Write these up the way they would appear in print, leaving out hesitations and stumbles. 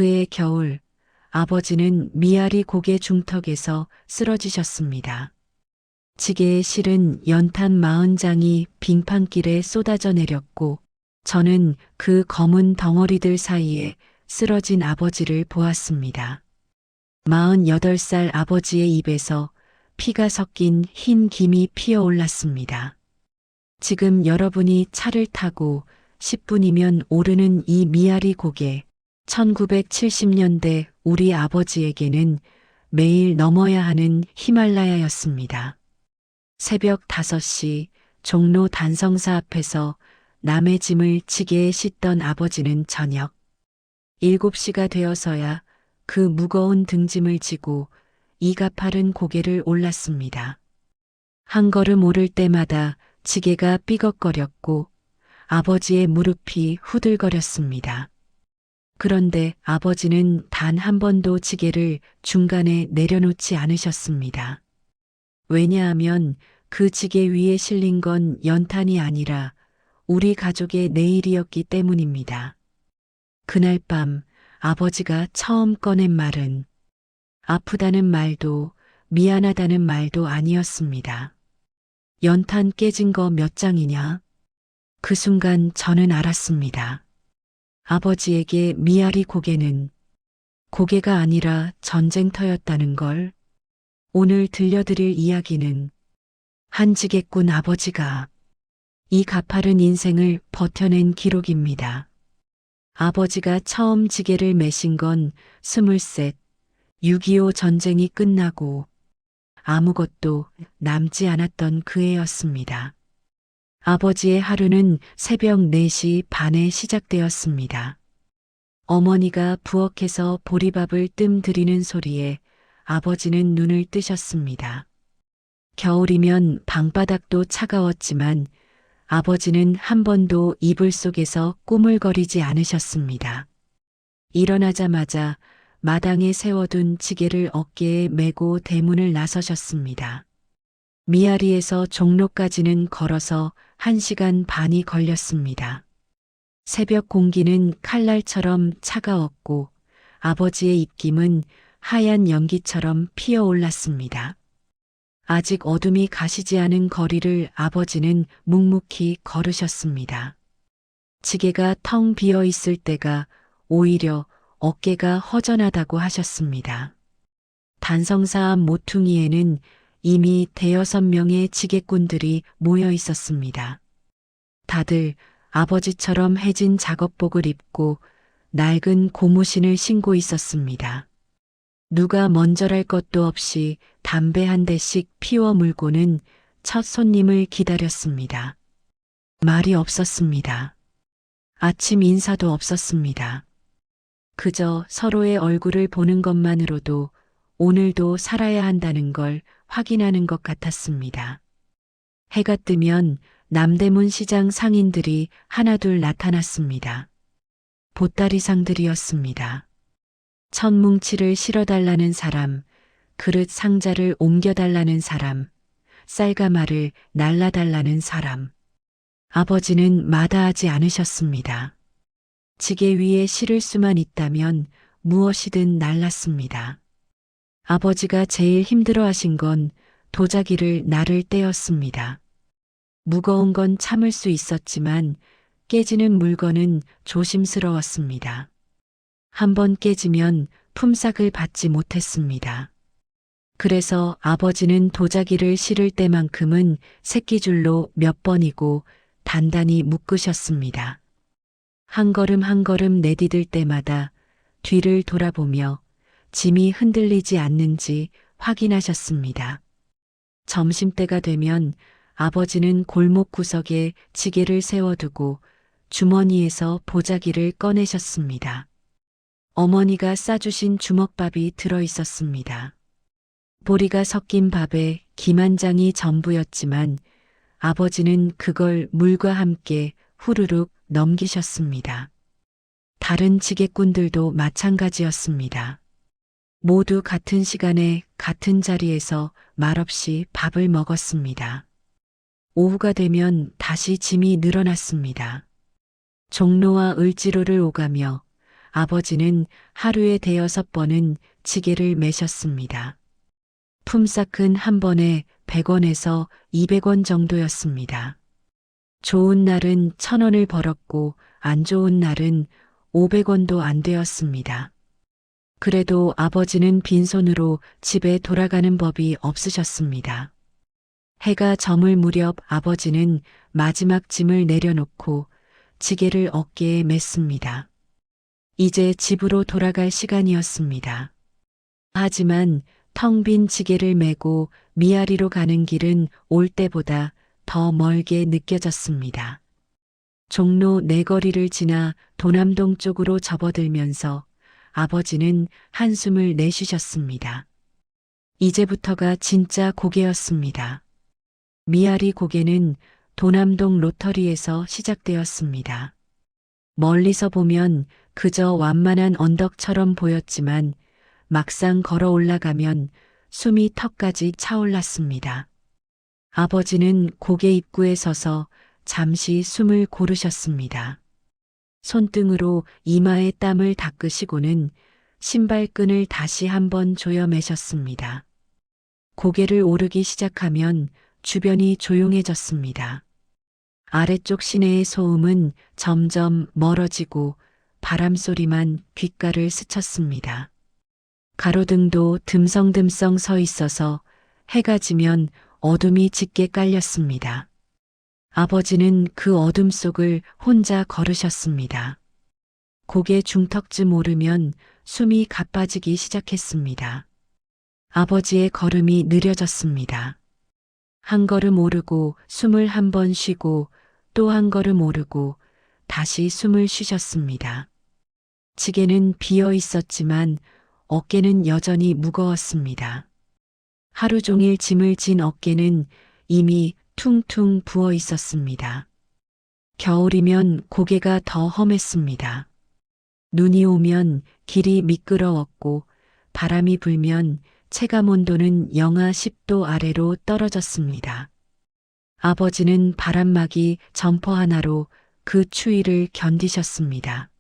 그해 겨울 아버지는 미아리 고개 중턱에서 쓰러지셨습니다. 지게의 실은 연탄 40장이 빙판길에 쏟아져 내렸고 저는 그 검은 덩어리들 사이에 쓰러진 아버지를 보았습니다. 48살 아버지의 입에서 피가 섞인 흰 김이 피어올랐습니다. 지금 여러분이 차를 타고 10분이면 오르는 이 미아리 고개, 1970년대 우리 아버지에게는 매일 넘어야 하는 히말라야였습니다. 새벽 5시 종로 단성사 앞에서 남의 짐을 지게에 싣던 아버지는 저녁 7시가 되어서야 그 무거운 등짐을 지고 이 가파른 고개를 올랐습니다. 한 걸음 오를 때마다 지게가 삐걱거렸고 아버지의 무릎이 후들거렸습니다. 그런데 아버지는 단 한 번도 지게를 중간에 내려놓지 않으셨습니다. 왜냐하면 그 지게 위에 실린 건 연탄이 아니라 우리 가족의 내일이었기 때문입니다. 그날 밤 아버지가 처음 꺼낸 말은 아프다는 말도 미안하다는 말도 아니었습니다. 연탄 깨진 거 몇 장이냐? 그 순간 저는 알았습니다. 아버지에게 미아리 고개는 고개가 아니라 전쟁터였다는 걸. 오늘 들려드릴 이야기는 한 지게꾼 아버지가 이 가파른 인생을 버텨낸 기록입니다. 아버지가 처음 지게를 메신 건 23, 6.25 전쟁이 끝나고 아무것도 남지 않았던 그 해였습니다. 아버지의 하루는 새벽 4시 반에 시작되었습니다. 어머니가 부엌에서 보리밥을 뜸 들이는 소리에 아버지는 눈을 뜨셨습니다. 겨울이면 방바닥도 차가웠지만 아버지는 한 번도 이불 속에서 꾸물거리지 않으셨습니다. 일어나자마자 마당에 세워둔 지게를 어깨에 메고 대문을 나서셨습니다. 미아리에서 종로까지는 걸어서 1시간 반이 걸렸습니다. 새벽 공기는 칼날처럼 차가웠고 아버지의 입김은 하얀 연기처럼 피어올랐습니다. 아직 어둠이 가시지 않은 거리를 아버지는 묵묵히 걸으셨습니다. 지게가 텅 비어 있을 때가 오히려 어깨가 허전하다고 하셨습니다. 단성사 앞 모퉁이에는 이미 5-6명의 지게꾼들이 모여 있었습니다. 다들 아버지처럼 해진 작업복을 입고 낡은 고무신을 신고 있었습니다. 누가 먼저랄 것도 없이 담배 한 대씩 피워 물고는 첫 손님을 기다렸습니다. 말이 없었습니다. 아침 인사도 없었습니다. 그저 서로의 얼굴을 보는 것만으로도 오늘도 살아야 한다는 걸 확인하는 것 같았습니다. 해가 뜨면 남대문 시장 상인들이 하나둘 나타났습니다. 보따리상들이었습니다. 천뭉치를 실어달라는 사람, 그릇 상자를 옮겨달라는 사람, 쌀가마를 날라달라는 사람. 아버지는 마다하지 않으셨습니다. 지게 위에 실을 수만 있다면 무엇이든 날랐습니다. 아버지가 제일 힘들어하신 건 도자기를 나를 때였습니다. 무거운 건 참을 수 있었지만 깨지는 물건은 조심스러웠습니다. 한 번 깨지면 품삯을 받지 못했습니다. 그래서 아버지는 도자기를 실을 때만큼은 새끼줄로 몇 번이고 단단히 묶으셨습니다. 한 걸음 한 걸음 내디딜 때마다 뒤를 돌아보며 짐이 흔들리지 않는지 확인하셨습니다. 점심때가 되면 아버지는 골목 구석에 지게를 세워두고 주머니에서 보자기를 꺼내셨습니다. 어머니가 싸주신 주먹밥이 들어 있었습니다. 보리가 섞인 밥에 김 한 장이 전부였지만 아버지는 그걸 물과 함께 후루룩 넘기셨습니다. 다른 지게꾼들도 마찬가지였습니다. 모두 같은 시간에 같은 자리에서 말없이 밥을 먹었습니다. 오후가 되면 다시 짐이 늘어났습니다. 종로와 을지로를 오가며 아버지는 하루에 대여섯 번은 지게를 매셨습니다. 품삯은 한 번에 100원에서 200원 정도였습니다. 좋은 날은 1,000원을 벌었고 안 좋은 날은 500원도 안 되었습니다. 그래도 아버지는 빈손으로 집에 돌아가는 법이 없으셨습니다. 해가 저물 무렵 아버지는 마지막 짐을 내려놓고 지게를 어깨에 맸습니다. 이제 집으로 돌아갈 시간이었습니다. 하지만 텅 빈 지게를 메고 미아리로 가는 길은 올 때보다 더 멀게 느껴졌습니다. 종로 내거리를 지나 도남동 쪽으로 접어들면서 아버지는 한숨을 내쉬셨습니다. 이제부터가 진짜 고개였습니다. 미아리 고개는 도남동 로터리에서 시작되었습니다. 멀리서 보면 그저 완만한 언덕처럼 보였지만 막상 걸어 올라가면 숨이 턱까지 차올랐습니다. 아버지는 고개 입구에 서서 잠시 숨을 고르셨습니다. 손등으로 이마에 땀을 닦으시고는 신발끈을 다시 한번 조여 매셨습니다. 고개를 오르기 시작하면 주변이 조용해졌습니다. 아래쪽 시내의 소음은 점점 멀어지고 바람 소리만 귓가를 스쳤습니다. 가로등도 듬성듬성 서 있어서 해가 지면 어둠이 짙게 깔렸습니다. 아버지는 그 어둠 속을 혼자 걸으셨습니다. 고개 중턱쯤 오르면 숨이 가빠지기 시작했습니다. 아버지의 걸음이 느려졌습니다. 한 걸음 오르고 숨을 한 번 쉬고 또 한 걸음 오르고 다시 숨을 쉬셨습니다. 지게는 비어 있었지만 어깨는 여전히 무거웠습니다. 하루 종일 짐을 진 어깨는 이미 퉁퉁 부어 있었습니다. 겨울이면 고개가 더 험했습니다. 눈이 오면 길이 미끄러웠고 바람이 불면 체감 온도는 영하 10도 아래로 떨어졌습니다. 아버지는 바람막이 점퍼 하나로 그 추위를 견디셨습니다.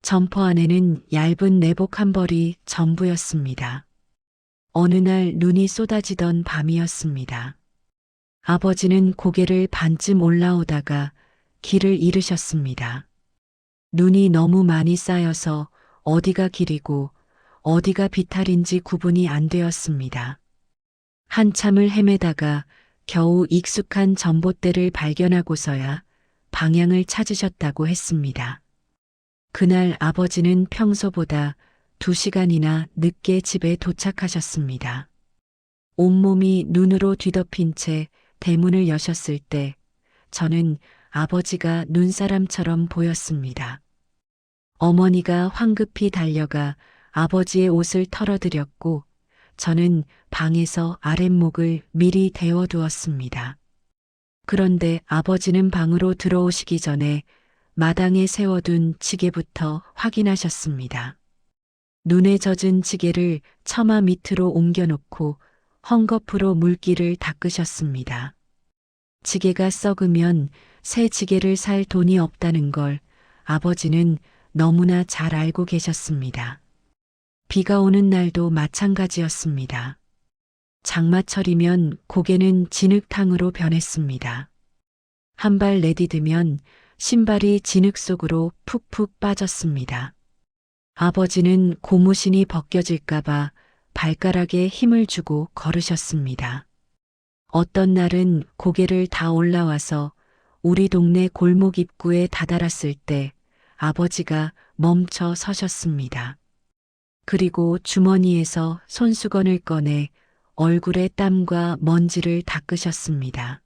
점퍼 안에는 얇은 내복 한 벌이 전부였습니다. 어느 날 눈이 쏟아지던 밤이었습니다. 아버지는 고개를 반쯤 올라오다가 길을 잃으셨습니다. 눈이 너무 많이 쌓여서 어디가 길이고 어디가 비탈인지 구분이 안 되었습니다. 한참을 헤매다가 겨우 익숙한 전봇대를 발견하고서야 방향을 찾으셨다고 했습니다. 그날 아버지는 평소보다 2시간이나 늦게 집에 도착하셨습니다. 온몸이 눈으로 뒤덮인 채 대문을 여셨을 때 저는 아버지가 눈사람처럼 보였습니다. 어머니가 황급히 달려가 아버지의 옷을 털어드렸고 저는 방에서 아랫목을 미리 데워두었습니다. 그런데 아버지는 방으로 들어오시기 전에 마당에 세워둔 지게부터 확인하셨습니다. 눈에 젖은 지게를 처마 밑으로 옮겨놓고 헝겊으로 물기를 닦으셨습니다. 지게가 썩으면 새 지게를 살 돈이 없다는 걸 아버지는 너무나 잘 알고 계셨습니다. 비가 오는 날도 마찬가지였습니다. 장마철이면 고개는 진흙탕으로 변했습니다. 한 발 내디디면 신발이 진흙 속으로 푹푹 빠졌습니다. 아버지는 고무신이 벗겨질까봐 발가락에 힘을 주고 걸으셨습니다. 어떤 날은 고개를 다 올라와서 우리 동네 골목 입구에 다다랐을 때 아버지가 멈춰 서셨습니다. 그리고 주머니에서 손수건을 꺼내 얼굴에 땀과 먼지를 닦으셨습니다.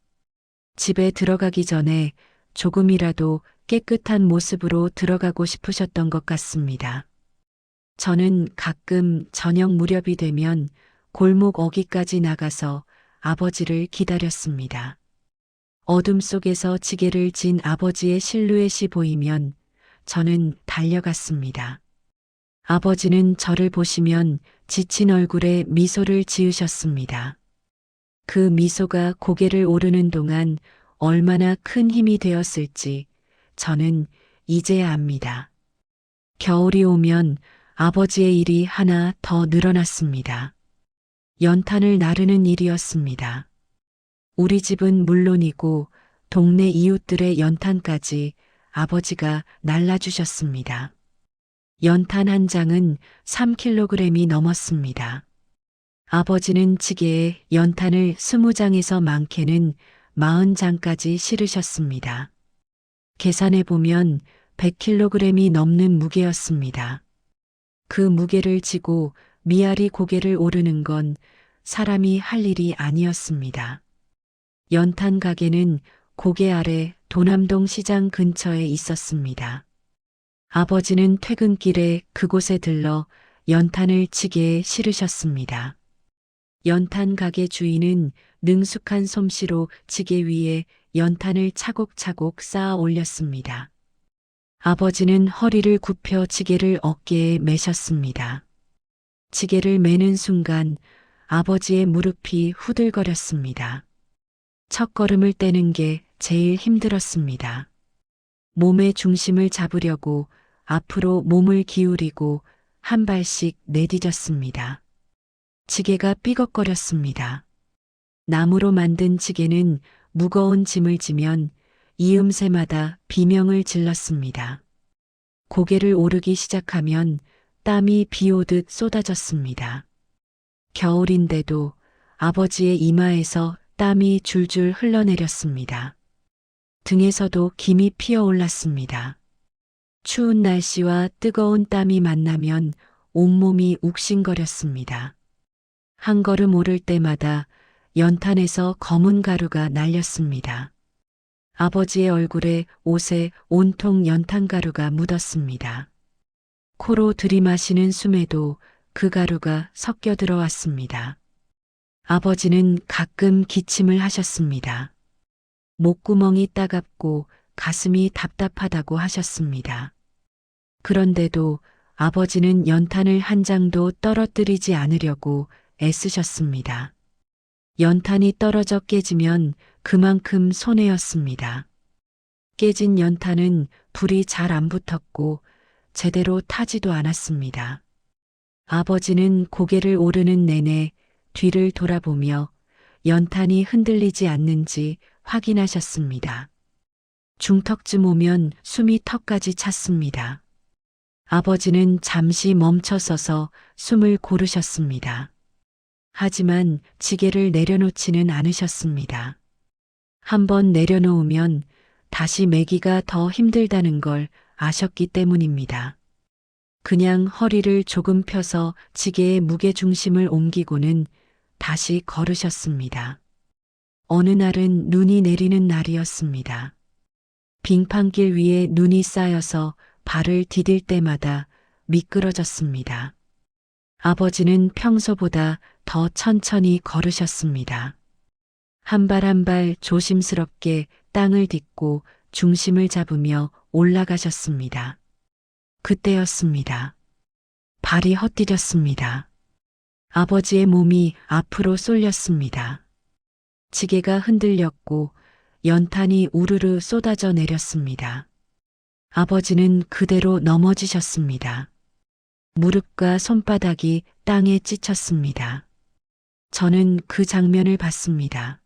집에 들어가기 전에 조금이라도 깨끗한 모습으로 들어가고 싶으셨던 것 같습니다. 저는 가끔 저녁 무렵이 되면 골목 어귀까지 나가서 아버지를 기다렸습니다. 어둠 속에서 지게를 진 아버지의 실루엣이 보이면 저는 달려갔습니다. 아버지는 저를 보시면 지친 얼굴에 미소를 지으셨습니다. 그 미소가 고개를 오르는 동안 얼마나 큰 힘이 되었을지 저는 이제야 압니다. 겨울이 오면 아버지의 일이 하나 더 늘어났습니다. 연탄을 나르는 일이었습니다. 우리 집은 물론이고 동네 이웃들의 연탄까지 아버지가 날라주셨습니다. 연탄 한 장은 3kg이 넘었습니다. 아버지는 지게에 연탄을 20장에서 많게는 40장까지 실으셨습니다. 계산해 보면 100kg이 넘는 무게였습니다. 그 무게를 지고 미아리 고개를 오르는 건 사람이 할 일이 아니었습니다. 연탄 가게는 고개 아래 도남동 시장 근처에 있었습니다. 아버지는 퇴근길에 그곳에 들러 연탄을 지게에 실으셨습니다. 연탄 가게 주인은 능숙한 솜씨로 지게 위에 연탄을 차곡차곡 쌓아 올렸습니다. 아버지는 허리를 굽혀 지게를 어깨에 매셨습니다. 지게를 매는 순간 아버지의 무릎이 후들거렸습니다. 첫걸음을 떼는 게 제일 힘들었습니다. 몸의 중심을 잡으려고 앞으로 몸을 기울이고 한 발씩 내디뎠습니다. 지게가 삐걱거렸습니다. 나무로 만든 지게는 무거운 짐을 지면 이음새마다 비명을 질렀습니다. 고개를 오르기 시작하면 땀이 비 오듯 쏟아졌습니다. 겨울인데도 아버지의 이마에서 땀이 줄줄 흘러내렸습니다. 등에서도 김이 피어올랐습니다. 추운 날씨와 뜨거운 땀이 만나면 온몸이 욱신거렸습니다. 한 걸음 오를 때마다 연탄에서 검은 가루가 날렸습니다. 아버지의 얼굴에 옷에 온통 연탄가루가 묻었습니다. 코로 들이마시는 숨에도 그 가루가 섞여 들어왔습니다. 아버지는 가끔 기침을 하셨습니다. 목구멍이 따갑고 가슴이 답답하다고 하셨습니다. 그런데도 아버지는 연탄을 한 장도 떨어뜨리지 않으려고 애쓰셨습니다. 연탄이 떨어져 깨지면 그만큼 손해였습니다. 깨진 연탄은 불이 잘 안 붙었고 제대로 타지도 않았습니다. 아버지는 고개를 오르는 내내 뒤를 돌아보며 연탄이 흔들리지 않는지 확인하셨습니다. 중턱쯤 오면 숨이 턱까지 찼습니다. 아버지는 잠시 멈춰서서 숨을 고르셨습니다. 하지만 지게를 내려놓지는 않으셨습니다. 한번 내려놓으면 다시 매기가 더 힘들다는 걸 아셨기 때문입니다. 그냥 허리를 조금 펴서 지게의 무게중심을 옮기고는 다시 걸으셨습니다. 어느 날은 눈이 내리는 날이었습니다. 빙판길 위에 눈이 쌓여서 발을 디딜 때마다 미끄러졌습니다. 아버지는 평소보다 더 천천히 걸으셨습니다. 한 발 한 발 조심스럽게 땅을 딛고 중심을 잡으며 올라가셨습니다. 그때였습니다. 발이 헛디뎠습니다. 아버지의 몸이 앞으로 쏠렸습니다. 지게가 흔들렸고 연탄이 우르르 쏟아져 내렸습니다. 아버지는 그대로 넘어지셨습니다. 무릎과 손바닥이 땅에 찢혔습니다. 저는 그 장면을 봤습니다.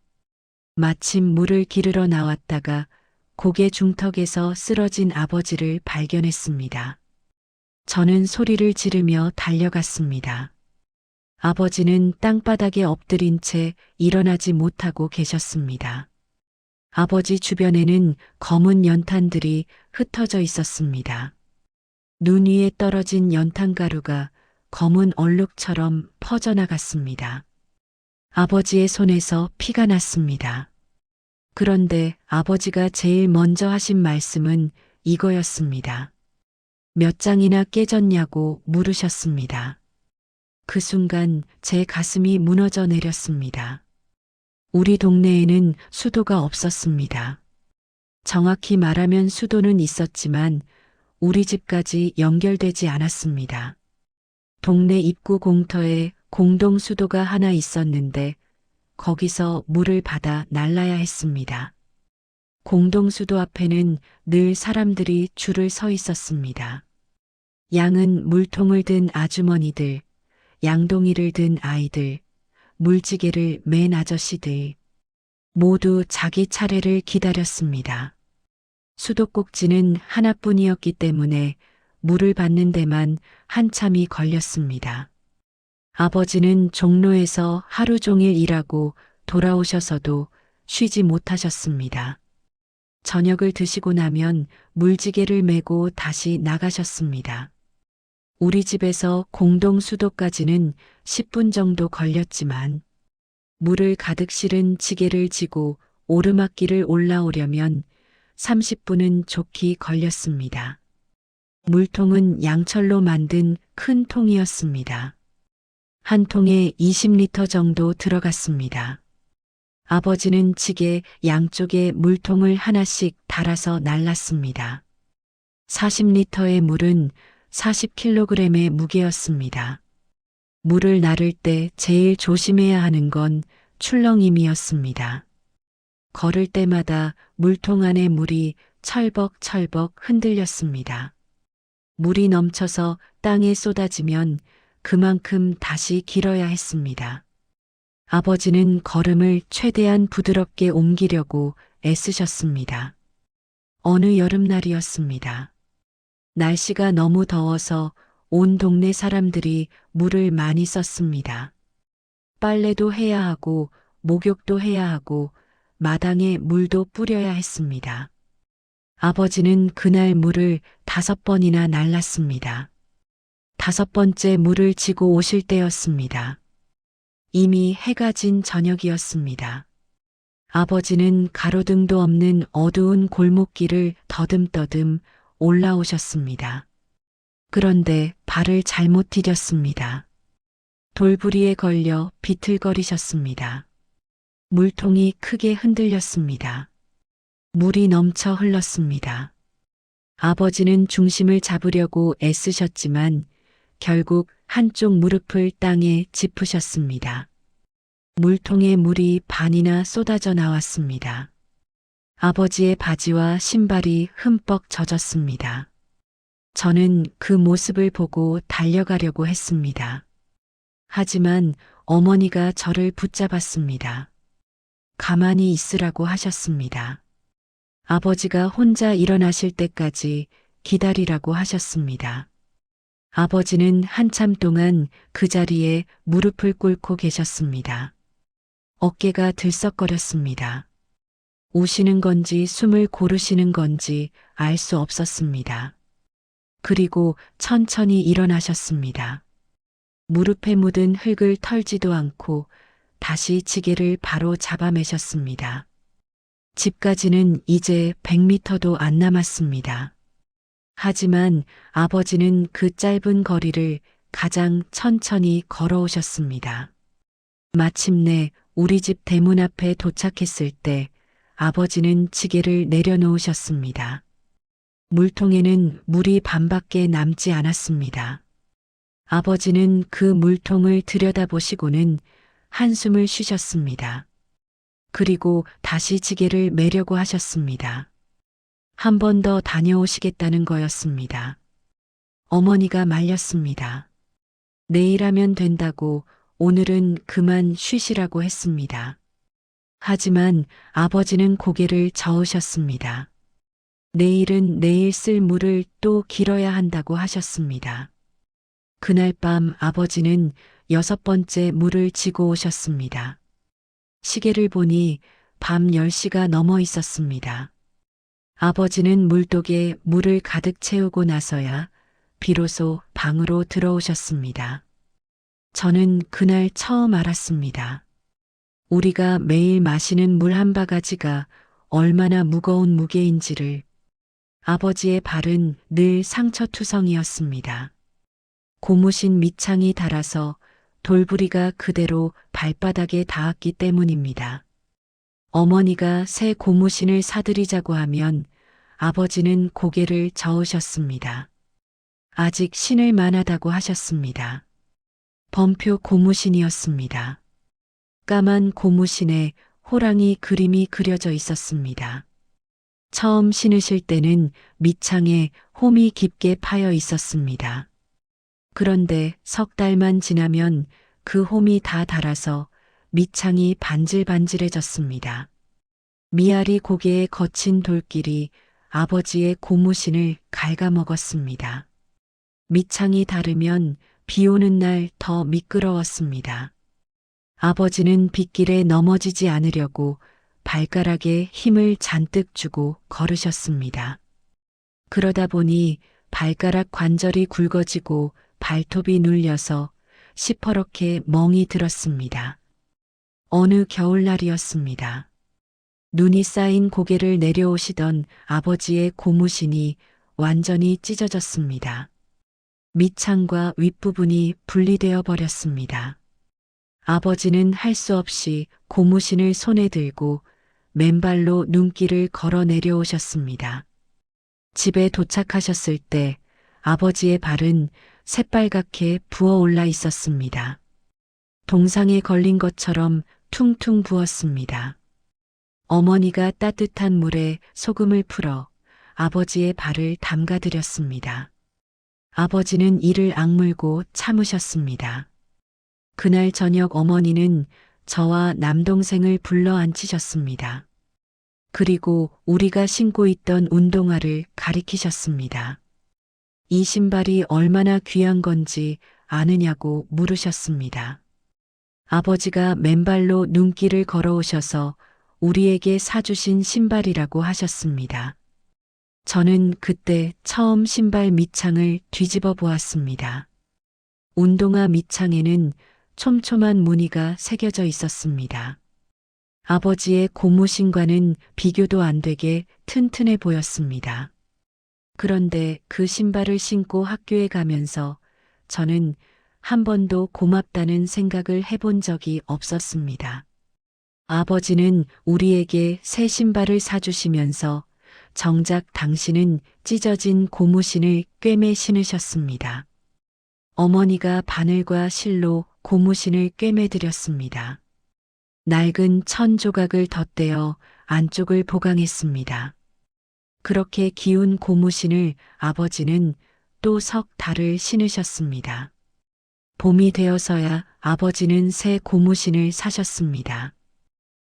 마침 물을 기르러 나왔다가 고개 중턱에서 쓰러진 아버지를 발견했습니다. 저는 소리를 지르며 달려갔습니다. 아버지는 땅바닥에 엎드린 채 일어나지 못하고 계셨습니다. 아버지 주변에는 검은 연탄들이 흩어져 있었습니다. 눈 위에 떨어진 연탄가루가 검은 얼룩처럼 퍼져나갔습니다. 아버지의 손에서 피가 났습니다. 그런데 아버지가 제일 먼저 하신 말씀은 이거였습니다. 몇 장이나 깨졌냐고 물으셨습니다. 그 순간 제 가슴이 무너져 내렸습니다. 우리 동네에는 수도가 없었습니다. 정확히 말하면 수도는 있었지만 우리 집까지 연결되지 않았습니다. 동네 입구 공터에 공동 수도가 하나 있었는데 거기서 물을 받아 날라야 했습니다. 공동 수도 앞에는 늘 사람들이 줄을 서 있었습니다. 양은 물통을 든 아주머니들, 양동이를 든 아이들, 물지개를 맨 아저씨들, 모두 자기 차례를 기다렸습니다. 수도꼭지는 하나뿐이었기 때문에 물을 받는 데만 한참이 걸렸습니다. 아버지는 종로에서 하루 종일 일하고 돌아오셔서도 쉬지 못하셨습니다. 저녁을 드시고 나면 물지개를 메고 다시 나가셨습니다. 우리 집에서 공동 수도까지는 10분 정도 걸렸지만 물을 가득 실은 지게를 지고 오르막길을 올라오려면 30분은 좋게 걸렸습니다. 물통은 양철로 만든 큰 통이었습니다. 한 통에 20리터 정도 들어갔습니다. 아버지는 지게 양쪽에 물통을 하나씩 달아서 날랐습니다. 40리터의 물은 40kg의 무게였습니다. 물을 나를 때 제일 조심해야 하는 건 출렁임이었습니다. 걸을 때마다 물통 안의 물이 철벅철벅 흔들렸습니다. 물이 넘쳐서 땅에 쏟아지면 그만큼 다시 길어야 했습니다. 아버지는 걸음을 최대한 부드럽게 옮기려고 애쓰셨습니다. 어느 여름날이었습니다. 날씨가 너무 더워서 온 동네 사람들이 물을 많이 썼습니다. 빨래도 해야 하고 목욕도 해야 하고 마당에 물도 뿌려야 했습니다. 아버지는 그날 물을 5번이나 날랐습니다. 5번째 물을 지고 오실 때였습니다. 이미 해가 진 저녁이었습니다. 아버지는 가로등도 없는 어두운 골목길을 더듬더듬 올라오셨습니다. 그런데 발을 잘못 디뎠습니다. 돌부리에 걸려 비틀거리셨습니다. 물통이 크게 흔들렸습니다. 물이 넘쳐 흘렀습니다. 아버지는 중심을 잡으려고 애쓰셨지만 결국 한쪽 무릎을 땅에 짚으셨습니다. 물통에 물이 반이나 쏟아져 나왔습니다. 아버지의 바지와 신발이 흠뻑 젖었습니다. 저는 그 모습을 보고 달려가려고 했습니다. 하지만 어머니가 저를 붙잡았습니다. 가만히 있으라고 하셨습니다. 아버지가 혼자 일어나실 때까지 기다리라고 하셨습니다. 아버지는 한참 동안 그 자리에 무릎을 꿇고 계셨습니다. 어깨가 들썩거렸습니다. 우시는 건지 숨을 고르시는 건지 알 수 없었습니다. 그리고 천천히 일어나셨습니다. 무릎에 묻은 흙을 털지도 않고 다시 지게를 바로 잡아매셨습니다. 집까지는 이제 100m도 안 남았습니다. 하지만 아버지는 그 짧은 거리를 가장 천천히 걸어오셨습니다. 마침내 우리 집 대문 앞에 도착했을 때 아버지는 지게를 내려놓으셨습니다. 물통에는 물이 반밖에 남지 않았습니다. 아버지는 그 물통을 들여다보시고는 한숨을 쉬셨습니다. 그리고 다시 지게를 매려고 하셨습니다. 한 번 더 다녀오시겠다는 거였습니다. 어머니가 말렸습니다. 내일 하면 된다고 오늘은 그만 쉬시라고 했습니다. 하지만 아버지는 고개를 저으셨습니다. 내일은 내일 쓸 물을 또 길어야 한다고 하셨습니다. 그날 밤 아버지는 6번째 물을 지고 오셨습니다. 시계를 보니 밤 10시가 넘어 있었습니다. 아버지는 물독에 물을 가득 채우고 나서야 비로소 방으로 들어오셨습니다. 저는 그날 처음 알았습니다. 우리가 매일 마시는 물 한 바가지가 얼마나 무거운 무게인지를. 아버지의 발은 늘 상처투성이었습니다. 고무신 밑창이 닳아서 돌부리가 그대로 발바닥에 닿았기 때문입니다. 어머니가 새 고무신을 사드리자고 하면 아버지는 고개를 저으셨습니다. 아직 신을 만하다고 하셨습니다. 범표 고무신이었습니다. 까만 고무신에 호랑이 그림이 그려져 있었습니다. 처음 신으실 때는 밑창에 홈이 깊게 파여 있었습니다. 그런데 석 달만 지나면 그 홈이 다 닳아서 밑창이 반질반질해졌습니다. 미아리 고개의 거친 돌길이 아버지의 고무신을 갉아먹었습니다. 밑창이 닳으면 비 오는 날 더 미끄러웠습니다. 아버지는 빗길에 넘어지지 않으려고 발가락에 힘을 잔뜩 주고 걸으셨습니다. 그러다 보니 발가락 관절이 굵어지고 발톱이 눌려서 시퍼렇게 멍이 들었습니다. 어느 겨울날이었습니다. 눈이 쌓인 고개를 내려오시던 아버지의 고무신이 완전히 찢어졌습니다. 밑창과 윗부분이 분리되어 버렸습니다. 아버지는 할 수 없이 고무신을 손에 들고 맨발로 눈길을 걸어 내려오셨습니다. 집에 도착하셨을 때 아버지의 발은 새빨갛게 부어올라 있었습니다. 동상에 걸린 것처럼 퉁퉁 부었습니다. 어머니가 따뜻한 물에 소금을 풀어 아버지의 발을 담가드렸습니다. 아버지는 이를 악물고 참으셨습니다. 그날 저녁 어머니는 저와 남동생을 불러 앉히셨습니다. 그리고 우리가 신고 있던 운동화를 가리키셨습니다. 이 신발이 얼마나 귀한 건지 아느냐고 물으셨습니다. 아버지가 맨발로 눈길을 걸어오셔서 우리에게 사주신 신발이라고 하셨습니다. 저는 그때 처음 신발 밑창을 뒤집어 보았습니다. 운동화 밑창에는 촘촘한 무늬가 새겨져 있었습니다. 아버지의 고무신과는 비교도 안 되게 튼튼해 보였습니다. 그런데 그 신발을 신고 학교에 가면서 저는 한 번도 고맙다는 생각을 해본 적이 없었습니다. 아버지는 우리에게 새 신발을 사주시면서 정작 당신은 찢어진 고무신을 꿰매 신으셨습니다. 어머니가 바늘과 실로 고무신을 꿰매드렸습니다. 낡은 천 조각을 덧대어 안쪽을 보강했습니다. 그렇게 기운 고무신을 아버지는 또 석 달을 신으셨습니다. 봄이 되어서야 아버지는 새 고무신을 사셨습니다.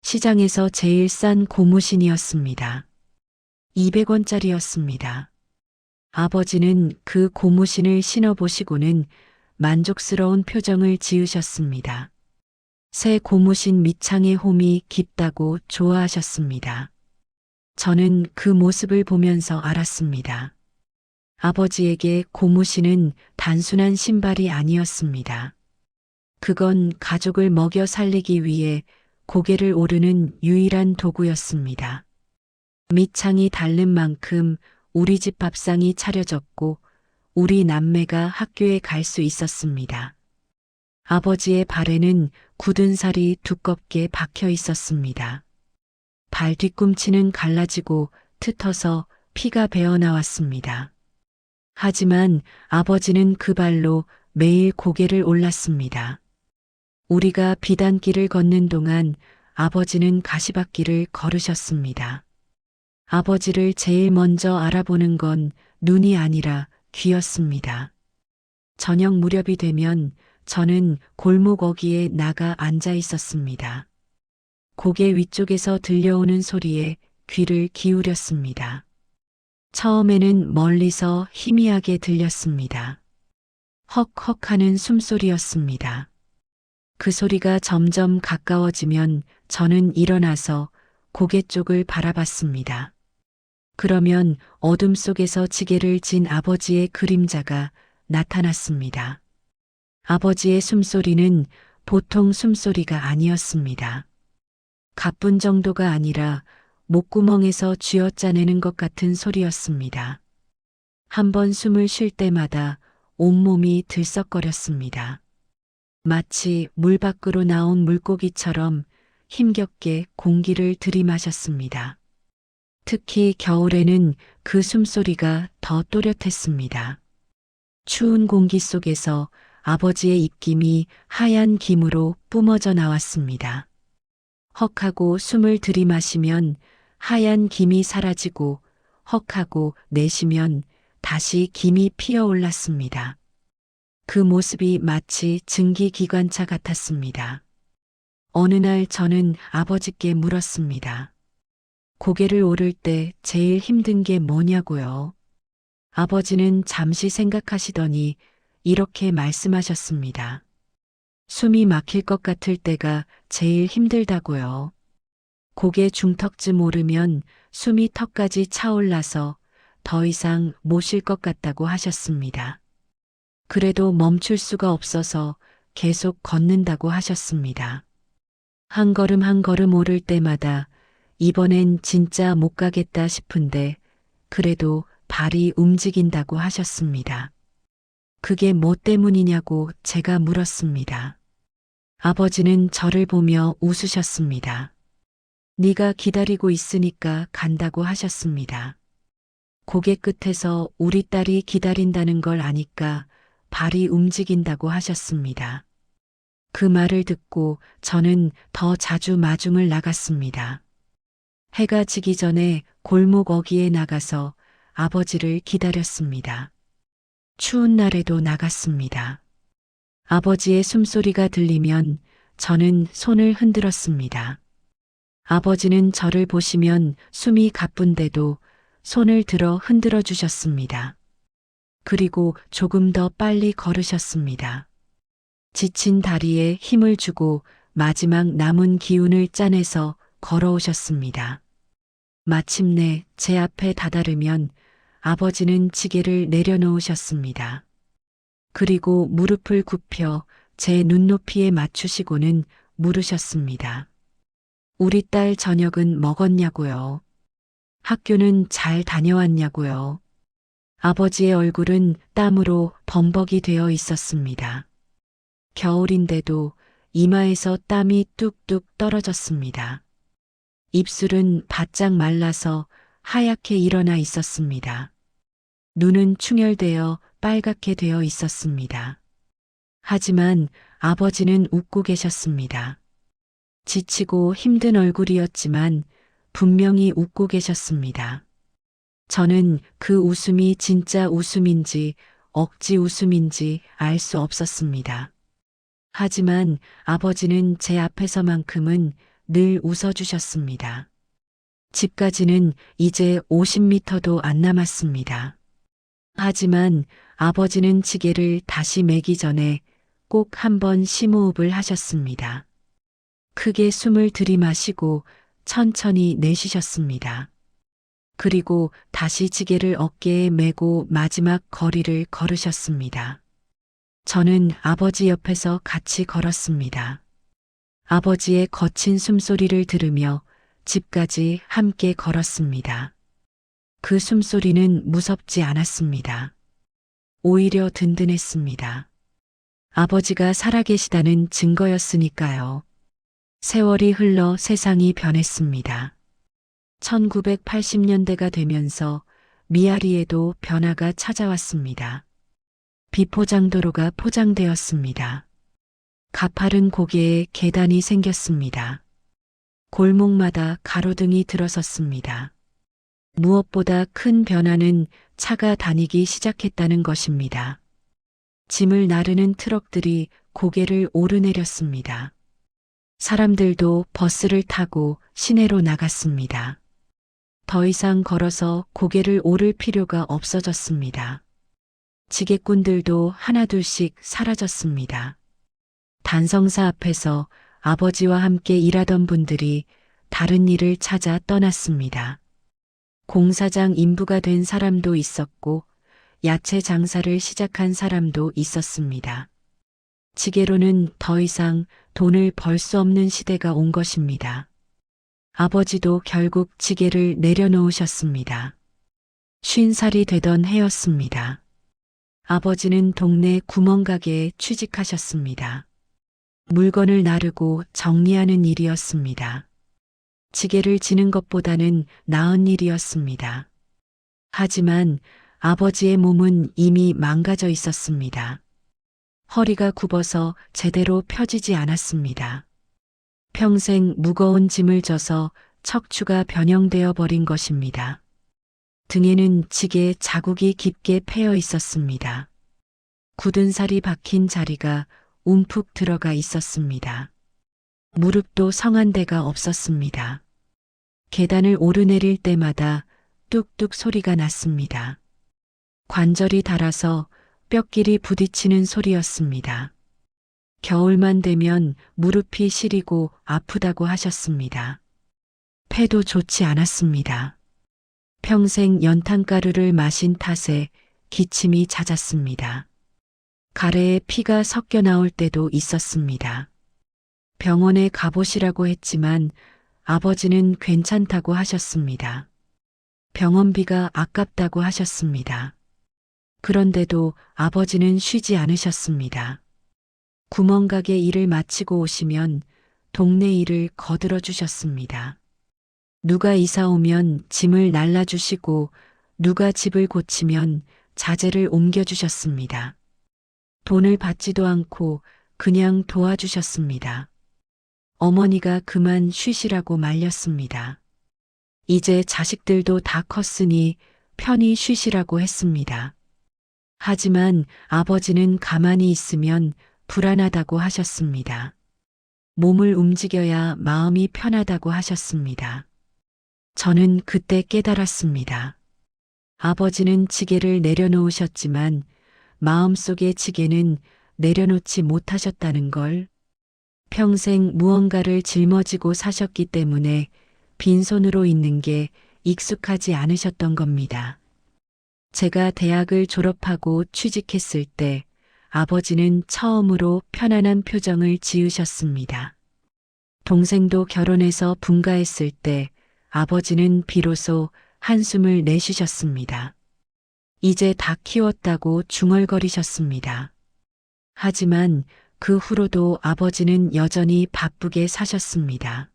시장에서 제일 싼 고무신이었습니다. 200원짜리였습니다. 아버지는 그 고무신을 신어보시고는 만족스러운 표정을 지으셨습니다. 새 고무신 밑창의 홈이 깊다고 좋아하셨습니다. 저는 그 모습을 보면서 알았습니다. 아버지에게 고무신은 단순한 신발이 아니었습니다. 그건 가족을 먹여 살리기 위해 고개를 오르는 유일한 도구였습니다. 밑창이 닳는 만큼 우리 집 밥상이 차려졌고 우리 남매가 학교에 갈 수 있었습니다. 아버지의 발에는 굳은 살이 두껍게 박혀 있었습니다. 발 뒤꿈치는 갈라지고 트어서 피가 배어 나왔습니다. 하지만 아버지는 그 발로 매일 고개를 올랐습니다. 우리가 비단길을 걷는 동안 아버지는 가시밭길을 걸으셨습니다. 아버지를 제일 먼저 알아보는 건 눈이 아니라 귀였습니다. 저녁 무렵이 되면 저는 골목 어귀에 나가 앉아 있었습니다. 고개 위쪽에서 들려오는 소리에 귀를 기울였습니다. 처음에는 멀리서 희미하게 들렸습니다. 헉헉 하는 숨소리였습니다. 그 소리가 점점 가까워지면 저는 일어나서 고개 쪽을 바라봤습니다. 그러면 어둠 속에서 지게를 진 아버지의 그림자가 나타났습니다. 아버지의 숨소리는 보통 숨소리가 아니었습니다. 가쁜 정도가 아니라 목구멍에서 쥐어짜내는 것 같은 소리였습니다. 한 번 숨을 쉴 때마다 온몸이 들썩거렸습니다. 마치 물 밖으로 나온 물고기처럼 힘겹게 공기를 들이마셨습니다. 특히 겨울에는 그 숨소리가 더 또렷했습니다. 추운 공기 속에서 아버지의 입김이 하얀 김으로 뿜어져 나왔습니다. 헉하고 숨을 들이마시면 하얀 김이 사라지고 헉하고 내쉬면 다시 김이 피어올랐습니다. 그 모습이 마치 증기기관차 같았습니다. 어느 날 저는 아버지께 물었습니다. 고개를 오를 때 제일 힘든 게 뭐냐고요? 아버지는 잠시 생각하시더니 이렇게 말씀하셨습니다. 숨이 막힐 것 같을 때가 제일 힘들다고요. 고개 중턱쯤 오르면 숨이 턱까지 차올라서 더 이상 못 쉴 것 같다고 하셨습니다. 그래도 멈출 수가 없어서 계속 걷는다고 하셨습니다. 한 걸음 한 걸음 오를 때마다 이번엔 진짜 못 가겠다 싶은데 그래도 발이 움직인다고 하셨습니다. 그게 뭐 때문이냐고 제가 물었습니다. 아버지는 저를 보며 웃으셨습니다. 네가 기다리고 있으니까 간다고 하셨습니다. 고개 끝에서 우리 딸이 기다린다는 걸 아니까 발이 움직인다고 하셨습니다. 그 말을 듣고 저는 더 자주 마중을 나갔습니다. 해가 지기 전에 골목 어귀에 나가서 아버지를 기다렸습니다. 추운 날에도 나갔습니다. 아버지의 숨소리가 들리면 저는 손을 흔들었습니다. 아버지는 저를 보시면 숨이 가쁜데도 손을 들어 흔들어 주셨습니다. 그리고 조금 더 빨리 걸으셨습니다. 지친 다리에 힘을 주고 마지막 남은 기운을 짜내서 걸어오셨습니다. 마침내 제 앞에 다다르면 아버지는 지게를 내려놓으셨습니다. 그리고 무릎을 굽혀 제 눈높이에 맞추시고는 물으셨습니다. 우리 딸 저녁은 먹었냐고요? 학교는 잘 다녀왔냐고요? 아버지의 얼굴은 땀으로 범벅이 되어 있었습니다. 겨울인데도 이마에서 땀이 뚝뚝 떨어졌습니다. 입술은 바짝 말라서 하얗게 일어나 있었습니다. 눈은 충혈되어 빨갛게 되어 있었습니다. 하지만 아버지는 웃고 계셨습니다. 지치고 힘든 얼굴이었지만 분명히 웃고 계셨습니다. 저는 그 웃음이 진짜 웃음인지 억지 웃음인지 알 수 없었습니다. 하지만 아버지는 제 앞에서만큼은 늘 웃어주셨습니다. 집까지는 이제 50m도 안 남았습니다. 하지만 아버지는 지게를 다시 매기 전에 꼭 한번 심호흡을 하셨습니다. 크게 숨을 들이마시고 천천히 내쉬셨습니다. 그리고 다시 지게를 어깨에 메고 마지막 거리를 걸으셨습니다. 저는 아버지 옆에서 같이 걸었습니다. 아버지의 거친 숨소리를 들으며 집까지 함께 걸었습니다. 그 숨소리는 무섭지 않았습니다. 오히려 든든했습니다. 아버지가 살아계시다는 증거였으니까요. 세월이 흘러 세상이 변했습니다. 1980년대가 되면서 미아리에도 변화가 찾아왔습니다. 비포장도로가 포장되었습니다. 가파른 고개에 계단이 생겼습니다. 골목마다 가로등이 들어섰습니다. 무엇보다 큰 변화는 차가 다니기 시작했다는 것입니다. 짐을 나르는 트럭들이 고개를 오르내렸습니다. 사람들도 버스를 타고 시내로 나갔습니다. 더 이상 걸어서 고개를 오를 필요가 없어졌습니다. 지게꾼들도 하나둘씩 사라졌습니다. 단성사 앞에서 아버지와 함께 일하던 분들이 다른 일을 찾아 떠났습니다. 공사장 인부가 된 사람도 있었고 야채 장사를 시작한 사람도 있었습니다. 지게로는 더 이상 돈을 벌 수 없는 시대가 온 것입니다. 아버지도 결국 지게를 내려놓으셨습니다. 50살이 되던 해였습니다. 아버지는 동네 구멍가게에 취직하셨습니다. 물건을 나르고 정리하는 일이었습니다. 지게를 지는 것보다는 나은 일이었습니다. 하지만 아버지의 몸은 이미 망가져 있었습니다. 허리가 굽어서 제대로 펴지지 않았습니다. 평생 무거운 짐을 져서 척추가 변형되어 버린 것입니다. 등에는 지게 자국이 깊게 패여 있었습니다. 굳은 살이 박힌 자리가 움푹 들어가 있었습니다. 무릎도 성한 데가 없었습니다. 계단을 오르내릴 때마다 뚝뚝 소리가 났습니다. 관절이 닳아서 뼈끼리 부딪히는 소리였습니다. 겨울만 되면 무릎이 시리고 아프다고 하셨습니다. 폐도 좋지 않았습니다. 평생 연탄가루를 마신 탓에 기침이 잦았습니다. 가래에 피가 섞여 나올 때도 있었습니다. 병원에 가보시라고 했지만 아버지는 괜찮다고 하셨습니다. 병원비가 아깝다고 하셨습니다. 그런데도 아버지는 쉬지 않으셨습니다. 구멍가게 일을 마치고 오시면 동네 일을 거들어 주셨습니다. 누가 이사 오면 짐을 날라주시고 누가 집을 고치면 자재를 옮겨주셨습니다. 돈을 받지도 않고 그냥 도와주셨습니다. 어머니가 그만 쉬시라고 말렸습니다. 이제 자식들도 다 컸으니 편히 쉬시라고 했습니다. 하지만 아버지는 가만히 있으면 불안하다고 하셨습니다. 몸을 움직여야 마음이 편하다고 하셨습니다. 저는 그때 깨달았습니다. 아버지는 지게를 내려놓으셨지만 마음속의 지게는 내려놓지 못하셨다는 걸. 평생 무언가를 짊어지고 사셨기 때문에 빈손으로 있는 게 익숙하지 않으셨던 겁니다. 제가 대학을 졸업하고 취직했을 때 아버지는 처음으로 편안한 표정을 지으셨습니다. 동생도 결혼해서 분가했을 때 아버지는 비로소 한숨을 내쉬셨습니다. 이제 다 키웠다고 중얼거리셨습니다. 하지만 그 후로도 아버지는 여전히 바쁘게 사셨습니다.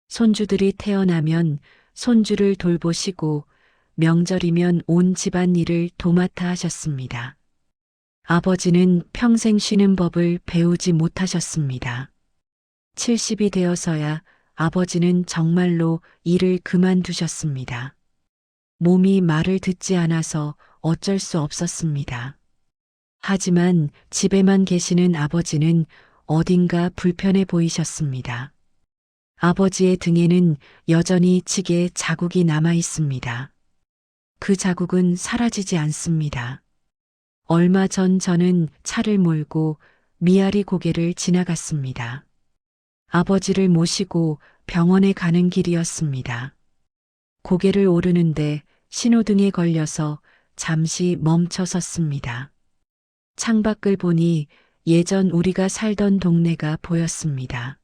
손주들이 태어나면 손주를 돌보시고 명절이면 온 집안일을 도맡아 하셨습니다. 아버지는 평생 쉬는 법을 배우지 못하셨습니다. 70이 되어서야 아버지는 정말로 일을 그만두셨습니다. 몸이 말을 듣지 않아서 어쩔 수 없었습니다. 하지만 집에만 계시는 아버지는 어딘가 불편해 보이셨습니다. 아버지의 등에는 여전히 지게 자국이 남아 있습니다. 그 자국은 사라지지 않습니다. 얼마 전 저는 차를 몰고 미아리 고개를 지나갔습니다. 아버지를 모시고 병원에 가는 길이었습니다. 고개를 오르는데 신호등에 걸려서 잠시 멈춰 섰습니다. 창밖을 보니 예전 우리가 살던 동네가 보였습니다.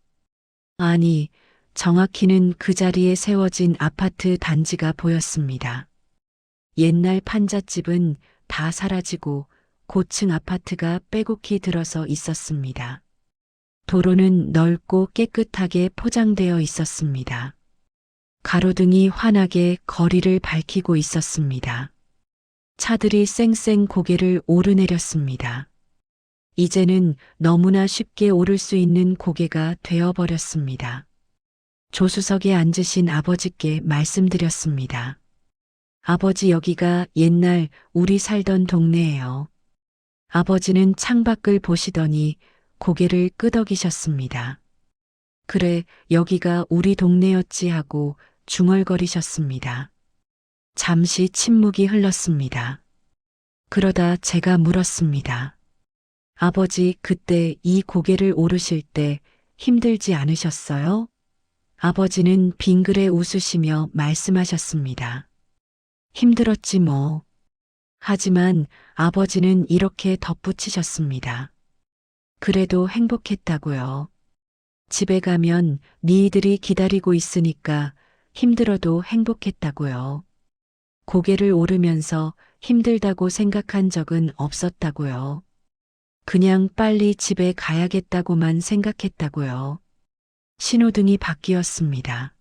아니, 정확히는 그 자리에 세워진 아파트 단지가 보였습니다. 옛날 판잣집은 다 사라지고 고층 아파트가 빼곡히 들어서 있었습니다. 도로는 넓고 깨끗하게 포장되어 있었습니다. 가로등이 환하게 거리를 밝히고 있었습니다. 차들이 쌩쌩 고개를 오르내렸습니다. 이제는 너무나 쉽게 오를 수 있는 고개가 되어버렸습니다. 조수석에 앉으신 아버지께 말씀드렸습니다. 아버지, 여기가 옛날 우리 살던 동네예요. 아버지는 창밖을 보시더니 고개를 끄덕이셨습니다. 그래, 여기가 우리 동네였지 하고 중얼거리셨습니다. 잠시 침묵이 흘렀습니다. 그러다 제가 물었습니다. 아버지, 그때 이 고개를 오르실 때 힘들지 않으셨어요? 아버지는 빙그레 웃으시며 말씀하셨습니다. 힘들었지 뭐. 하지만 아버지는 이렇게 덧붙이셨습니다. 그래도 행복했다고요. 집에 가면 니들이 기다리고 있으니까 힘들어도 행복했다고요. 고개를 오르면서 힘들다고 생각한 적은 없었다고요. 그냥 빨리 집에 가야겠다고만 생각했다고요. 신호등이 바뀌었습니다.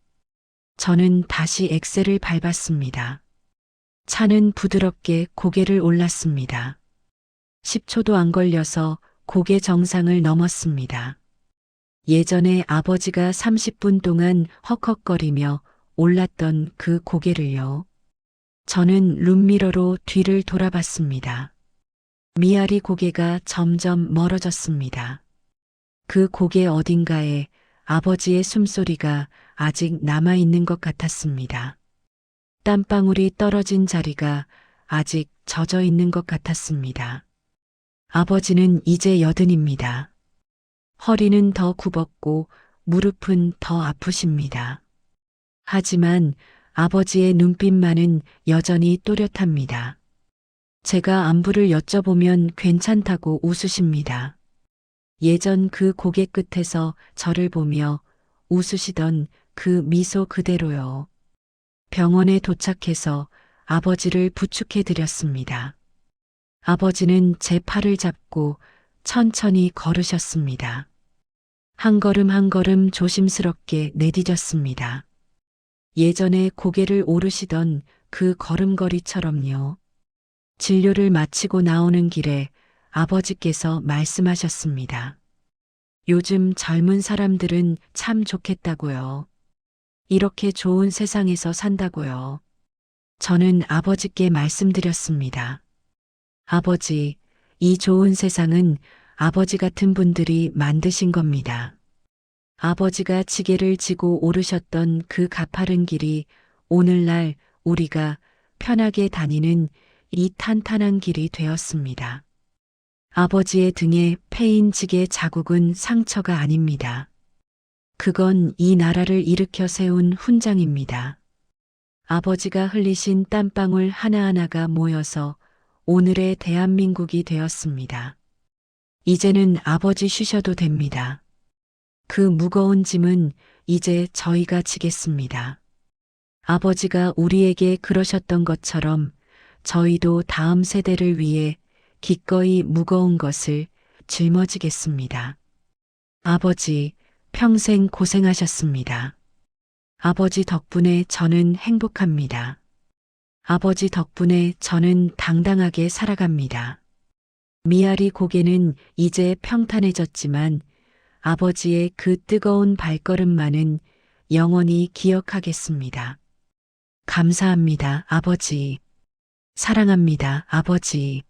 저는 다시 엑셀을 밟았습니다. 차는 부드럽게 고개를 올랐습니다. 10초도 안 걸려서 고개 정상을 넘었습니다. 예전에 아버지가 30분 동안 헉헉거리며 올랐던 그 고개를요. 저는 룸미러로 뒤를 돌아봤습니다. 미아리 고개가 점점 멀어졌습니다. 그 고개 어딘가에 아버지의 숨소리가 아직 남아있는 것 같았습니다. 땀방울이 떨어진 자리가 아직 젖어 있는 것 같았습니다. 아버지는 이제 80입니다. 허리는 더 굽었고 무릎은 더 아프십니다. 하지만 아버지의 눈빛만은 여전히 또렷합니다. 제가 안부를 여쭤보면 괜찮다고 웃으십니다. 예전 그 고개 끝에서 저를 보며 웃으시던 그 미소 그대로요. 병원에 도착해서 아버지를 부축해 드렸습니다. 아버지는 제 팔을 잡고 천천히 걸으셨습니다. 한 걸음 한 걸음 조심스럽게 내디뎠습니다. 예전에 고개를 오르시던 그 걸음걸이처럼요. 진료를 마치고 나오는 길에 아버지께서 말씀하셨습니다. 요즘 젊은 사람들은 참 좋겠다고요. 이렇게 좋은 세상에서 산다고요. 저는 아버지께 말씀드렸습니다. 아버지, 이 좋은 세상은 아버지 같은 분들이 만드신 겁니다. 아버지가 지게를 지고 오르셨던 그 가파른 길이 오늘날 우리가 편하게 다니는 이 탄탄한 길이 되었습니다. 아버지의 등에 패인 지게 자국은 상처가 아닙니다. 그건 이 나라를 일으켜 세운 훈장입니다. 아버지가 흘리신 땀방울 하나하나가 모여서 오늘의 대한민국이 되었습니다. 이제는 아버지 쉬셔도 됩니다. 그 무거운 짐은 이제 저희가 지겠습니다. 아버지가 우리에게 그러셨던 것처럼 저희도 다음 세대를 위해 기꺼이 무거운 것을 짊어지겠습니다. 아버지, 평생 고생하셨습니다. 아버지 덕분에 저는 행복합니다. 아버지 덕분에 저는 당당하게 살아갑니다. 미아리 고개는 이제 평탄해졌지만 아버지의 그 뜨거운 발걸음만은 영원히 기억하겠습니다. 감사합니다, 아버지. 사랑합니다, 아버지.